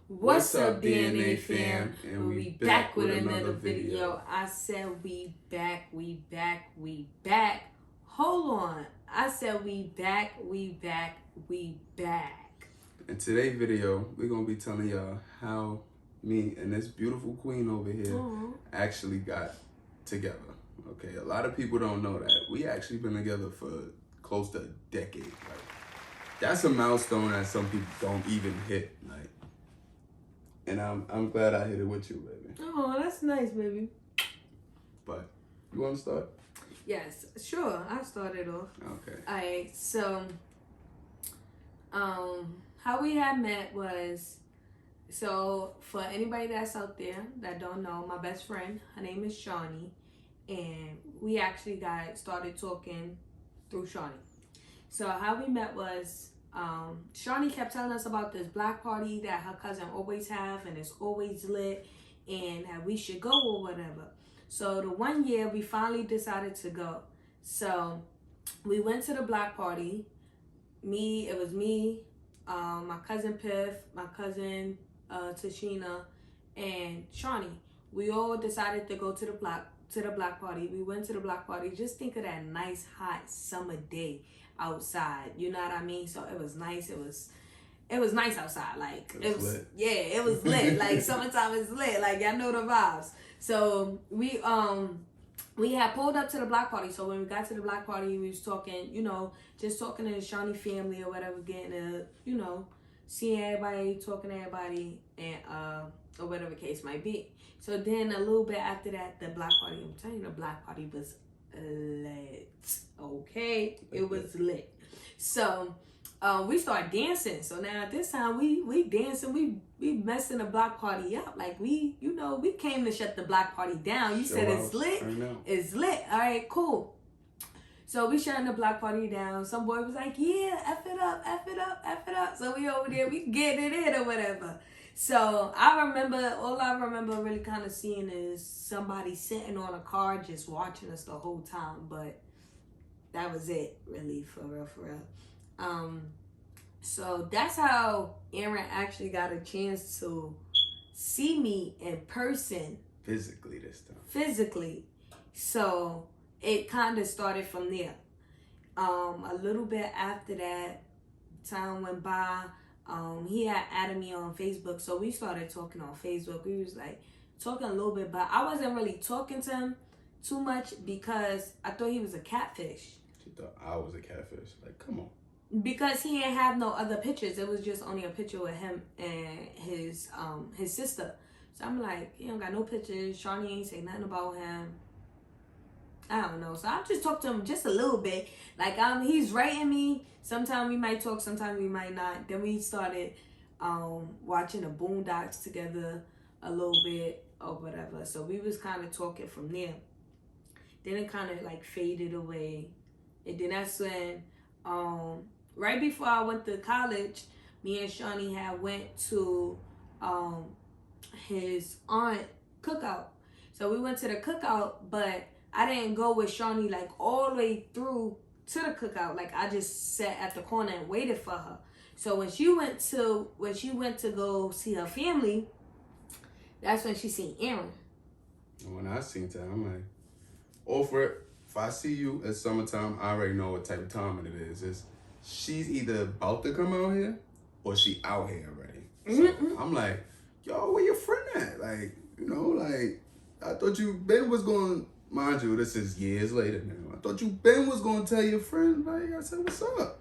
What's up, DNA fam? And we back with another video. I said we back. Hold on. I said we back. In today's video, we're going to be telling y'all how me and this beautiful queen over here actually got together. Okay, a lot of people don't know that. We actually been together for close to a decade. Like, that's a milestone that some people don't even hit. Like, and I'm glad I hit it with you, baby. Oh, that's nice, baby. But you want to start? Yes, sure. I'll start it off. Okay. All right. So, how we had met was, so for anybody that's out there that don't know, my best friend, her name is Shawnee, and we actually got started talking through Shawnee. So how we met was, Shawnee kept telling us about this black party that her cousin always have, and it's always lit, and that we should go or whatever. So the one year we finally decided to go. So we went to the black party. It was me, my cousin Piff, my cousin Tashina, and Shawnee. We all decided to go to the black party. We went to the black party. Just think of that nice hot summer day outside. You know what I mean? So it was nice. It was nice outside. Like it was lit. Yeah, it was lit. Like summertime is lit. Like y'all know the vibes. So we had pulled up to the block party. So when we got to the block party, we was talking, just talking to the Shawnee family or whatever, getting to, seeing everybody, talking to everybody, and or whatever case might be. So then a little bit after that, the block party, I'm telling you, the block party was lit. Okay? It was lit. So we started dancing. So now at this time we dancing, we messing the block party up. Like we came to shut the block party down. You said it's lit. It's lit. All right, cool. So we shutting the block party down. Some boy was like, yeah, F it up. So we over there, we getting it in or whatever. So all I remember really kind of seeing is somebody sitting on a car just watching us the whole time. But that was it, really, for real. So that's how Aaron actually got a chance to see me in person. Physically this time. Physically. So it kind of started from there. A little bit after that, time went by. He had added me on Facebook, so we started talking on Facebook. We was like talking a little bit, but I wasn't really talking to him too much because I thought he was a catfish. She thought I was a catfish. Like, come on. Because he didn't have no other pictures. It was just only a picture with him and his sister. So I'm like, he don't got no pictures. Shawnee ain't say nothing about him. I don't know. So I just talked to him just a little bit. Like he's writing me. Sometimes we might talk, sometimes we might not. Then we started watching the Boondocks together a little bit or whatever. So we was kind of talking from there. Then it kind of like faded away. And then that's when right before I went to college, me and Shawnee had went to his aunt cookout. So we went to the cookout, but I didn't go with Shawnee like all the way through to the cookout. Like I just sat at the corner and waited for her. So when she went to go see her family, that's when she seen Aaron. And when I seen her, I'm like, all for it. If I see you at summertime, I already know what type of time it is. She's either about to come out here or she out here already. So I'm like, yo, where your friend at? Like, I thought you Ben was going, mind you, this is years later now. I thought you Ben was going to tell your friend. Like, I said, what's up?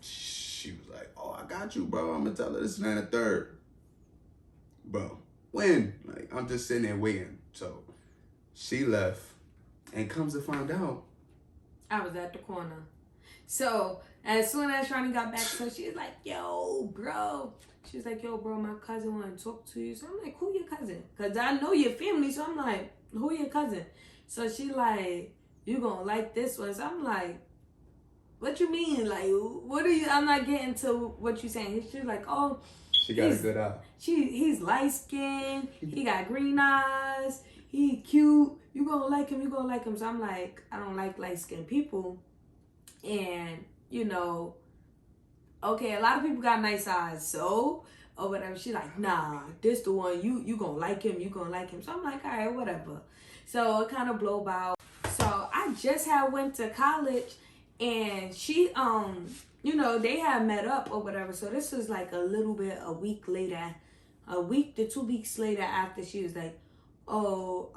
She was like, oh, I got you, bro. I'm going to tell her this and that and third. Bro, when? Like, I'm just sitting there waiting. So she left. And comes to find out, I was at the corner. So as soon as Shawnee got back, so she was like, yo, bro. She was like, yo, bro, my cousin want to talk to you. So I'm like, who your cousin? Because I know your family. So I'm like, who your cousin? So she like, you going to like this one. So I'm like, what you mean? Like, what are you? I'm not getting to what you saying. She's like, oh. She got a good eye. He's light skinned. He got green eyes. He cute. You gonna like him. So I'm like, I don't like light skinned people. And, okay, a lot of people got nice eyes, so or whatever. She like, nah, this the one. You gonna like him. You gonna like him. So I'm like, all right, whatever. So it kind of blow by. So I just had went to college, and she they had met up or whatever. So this was like a week later, a week to 2 weeks later after she was like, oh,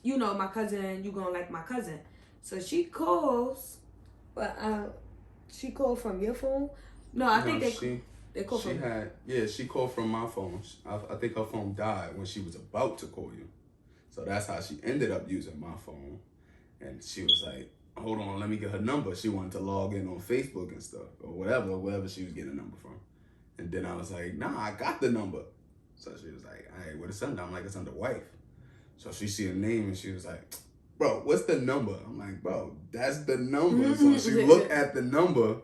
my cousin, you gonna like my cousin. So she calls, but she called from your phone. No, I think they called from. She called from my phone. I think her phone died when she was about to call you. So that's how she ended up using my phone. And she was like, hold on, let me get her number. She wanted to log in on Facebook and stuff or whatever she was getting a number from. And then I was like, nah, I got the number. So she was like, all right, what is under? I'm like, it's under wife. So she see a name and she was like, bro, what's the number? I'm like, bro, that's the number. So she looked at the number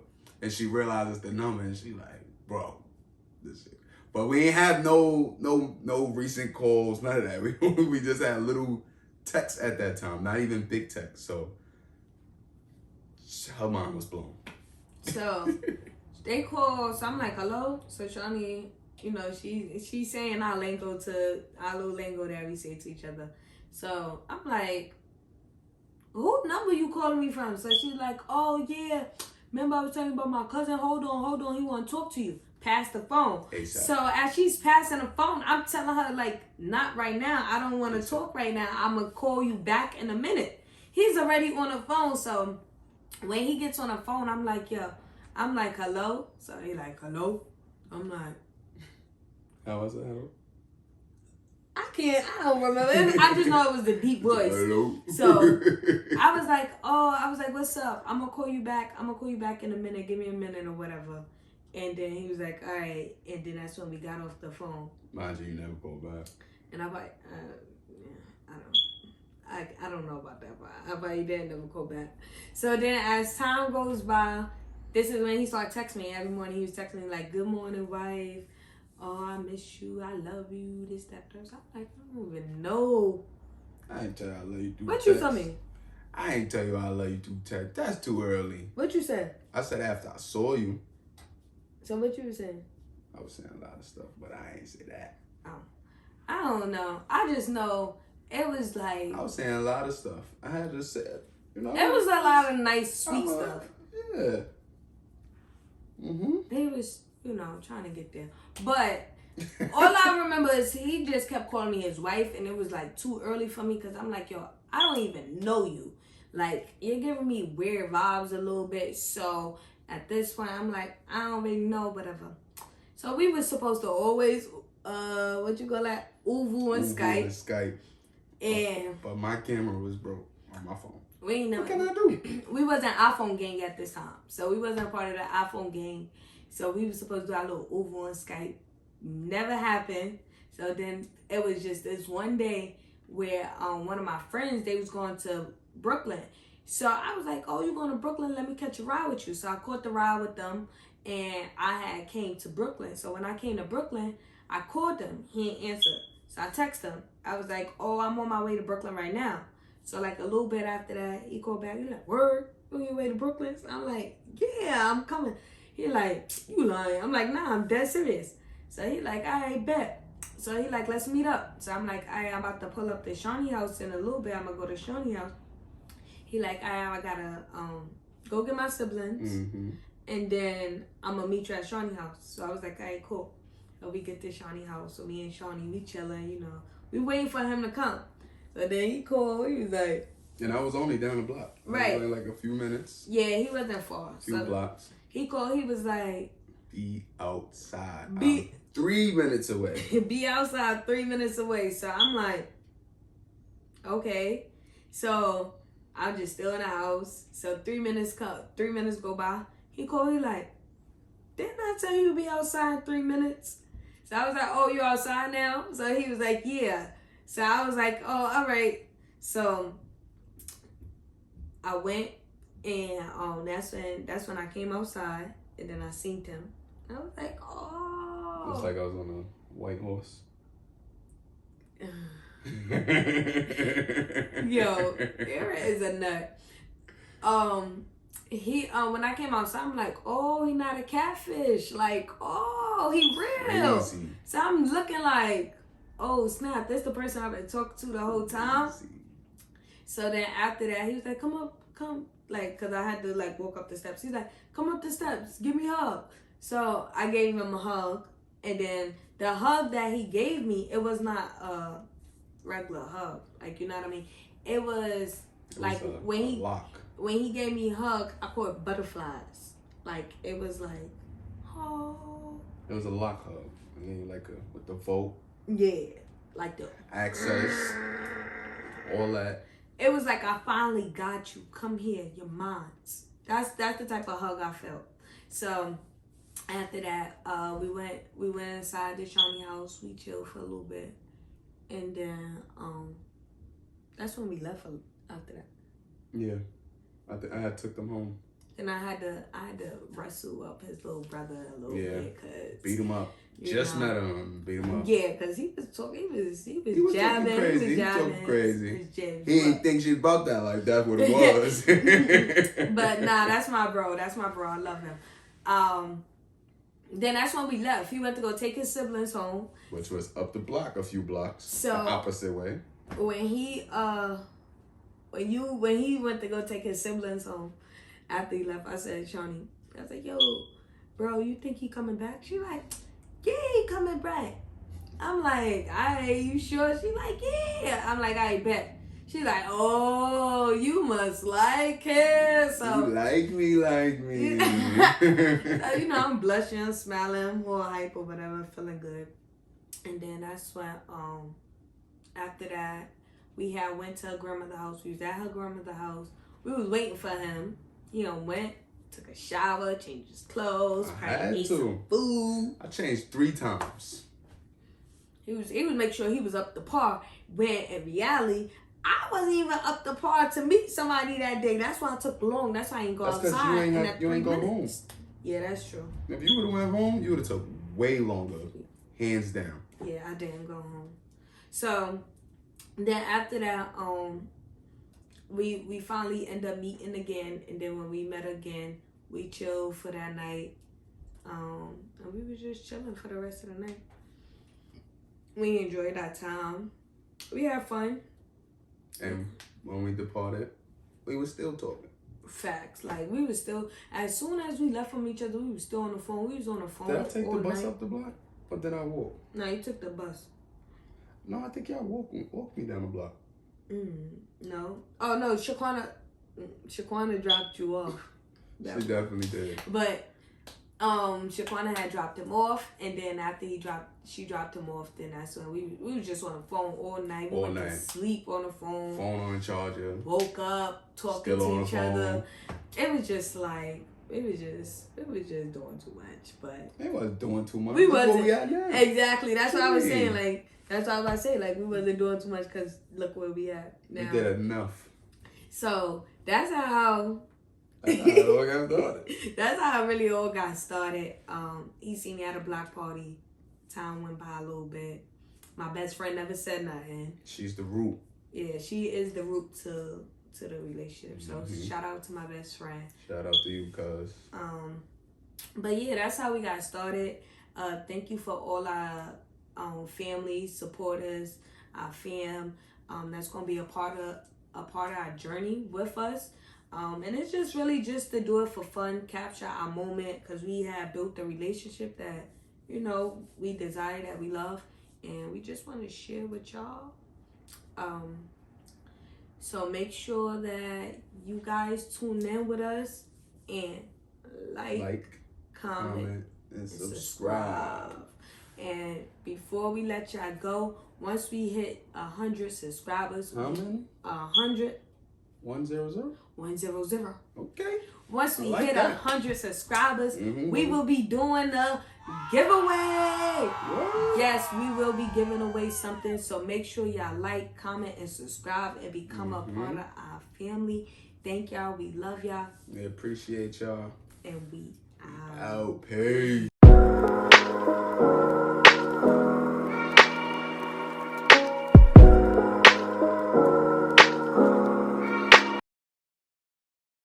and she realizes the number and she like, bro, this shit. But we ain't have no recent calls, none of that. We just had little texts at that time, not even big texts. So her mind was blown. So they call, so I'm like, hello? So Shawnee, she's saying our little lingo that we say to each other. So I'm like, who number you calling me from? So she's like, oh yeah, remember I was telling you about my cousin? Hold on, he want to talk to you. Pass the phone. ASAP. So as she's passing the phone, I'm telling her like, not right now. I don't want to talk right now. I'm gonna call you back in a minute. He's already on the phone. So when he gets on the phone, I'm like, hello. So he like, hello. I'm like, how was it? Hello. I don't remember. I just know it was the deep voice. Hello. So I was like, what's up? I'm gonna call you back in a minute. Give me a minute or whatever. And then he was like, all right. And then that's when we got off the phone. Mind you never called back. And I'm like, I don't know about that, but I bet he didn't never call back. So then as time goes by, this is when he started texting me. Every morning he was texting me like, good morning, wife. Oh, I miss you. I love you. This, that, that. So I'm like, I don't even know. I ain't tell you I love you through What text. you tell me? I ain't tell you I love you through text. That's too early. What you said? I said after I saw you. So what you were saying? I was saying a lot of stuff, but I ain't say that. Oh, I don't know. I just know it was like. I was saying a lot of stuff. I had to say, It was a lot of nice, sweet stuff. Yeah. They was, trying to get there. But all I remember is he just kept calling me his wife, and it was like too early for me because I'm like, yo, I don't even know you. Like, you're giving me weird vibes a little bit. So at this point, I'm like, I don't really know, whatever. So we were supposed to always, uvu on Skype. And but my camera was broke on my phone. What can I do? We wasn't iPhone gang at this time. So we wasn't part of the iPhone gang. So we were supposed to do our little uvu on Skype. Never happened. So then it was just this one day where one of my friends, they was going to Brooklyn. So I was like, oh, you going to Brooklyn? Let me catch a ride with you. So I caught the ride with them, and I had came to Brooklyn. So when I came to Brooklyn, I called him. He didn't answer. So I texted him. I was like, oh, I'm on my way to Brooklyn right now. So like a little bit after that, he called back. He like, word? You on your way to Brooklyn? So I'm like, yeah, I'm coming. He like, you lying. I'm like, nah, I'm dead serious. So he like, all right, bet. So he like, let's meet up. So I'm like, all right, I'm about to pull up to Shawnee house in a little bit. I'm going to go to Shawnee house. He like, all right, I got to go get my siblings. And then I'm going to meet you at Shawnee house. So I was like, all right, cool. So we get to Shawnee house. So me and Shawnee, we chilling, We waiting for him to come. So then he called. He was like. And I was only down the block. Right. Only like a few minutes. Yeah, he wasn't far. A few blocks. He called. He was like. Be outside. I'm 3 minutes away. Be outside 3 minutes away. So I'm like, okay. So I'm just still in the house. So 3 minutes go by. He called. He like, didn't I tell you to be outside 3 minutes? So I was like, oh, you're outside now? So he was like, yeah. So I was like, oh, all right. So I went, and that's when I came outside, and then I seen him. I was like, oh. Looks like I was on a white horse. Yo, Era is a nut. he when I came outside, I'm like, oh, he not a catfish. Like, oh, he real. Crazy. So I'm looking like, oh snap, this the person I've been talking to the whole time. Crazy. So then after that, he was like, come, like, cause I had to like walk up the steps. He's like, come up the steps, give me a hug. So I gave him a hug, and then the hug that he gave me, it was not a regular hug, like, you know what I mean? It was like when he gave me a hug, I caught butterflies. Like, it was like, oh. It was a lock hug. I mean, like with the vote. Yeah, like the access, all that. It was like, I finally got you. Come here, you're mine. That's the type of hug I felt. So after that, we went inside the Shawnee house. We chilled for a little bit, and then that's when we left after that. Yeah, I had took them home. And I had to wrestle up his little brother a little bit, cause beat him up. Just met him, beat him up. Yeah, cause he was talking, he was jabbing, crazy. he was talking crazy. He didn't think shit about that. Like that's what it was. But nah, that's my bro. I love him. Then that's when we left. He went to go take his siblings home, which was up the block, a few blocks, so the opposite way. When he when he went to go take his siblings home, after he left, I said, Shawnee, I was like, yo, bro, you think he coming back? She like, yeah, he coming back. I'm like, alright, you sure? She like, yeah. I'm like, I bet. She like, oh, you must like him. So you like me. So, you know, I'm blushing, I'm smiling, I'm all hype or whatever, feeling good. And then that's when, after that, we went to her grandmother's house. We was at her grandmother's house. We was waiting for him. You know, went, took a shower, changed his clothes, probably ate some food. I changed 3 times. He was make sure he was up to par. When in reality, I wasn't even up to par to meet somebody that day. That's why I took long. That's why I ain't go outside. That's because you ain't go home. Yeah, that's true. If you would have went home, you would have took way longer, hands down. Yeah, I didn't go home. So then after that, we finally end up meeting again, and then when we met again, we chilled for that night, and we were just chilling for the rest of the night. We enjoyed that time. We had fun. And when we departed, we were still talking. Facts. Like, we were still, as soon as we left from each other, we were still on the phone. We was on the phone. Did I take the bus up the block, or did I walk? No, you took the bus. No, I think y'all walked me down the block. No. Oh, no, Shaquana dropped you off. She definitely did. But Shaquana had dropped him off, and then after she dropped him off, then that's when we were just on the phone all night. We went to sleep on the phone. Phone on charger. Woke up, talking to each other. It was just like, it was just doing too much, but it wasn't doing too much. We wasn't. Exactly. That's what I was saying. Like, that's what I was about to say. Like, we wasn't doing too much because look where we at now. We did enough. So that's how it all got started. That's how it really all got started. He seen me at a block party. Time went by a little bit. My best friend never said nothing. She's the root. Yeah, she is the root to the relationship. So shout out to my best friend. Shout out to you, cuz. But yeah, that's how we got started. Thank you for all our family, supporters, our fam. That's gonna be a part of our journey with us. And it's just really just to do it for fun, capture our moment, because we have built a relationship that, you know, we desire, that we love, and we just want to share with y'all. So make sure that you guys tune in with us and like, comment, and subscribe. And before we let y'all go, once we hit 100 subscribers, how many? 100. 100? 100. Okay. Once we hit 100 subscribers, we will be doing a giveaway. What? Yes, we will be giving away something. So make sure y'all like, comment, and subscribe and become a part of our family. Thank y'all. We love y'all. We appreciate y'all. And we out. Peace.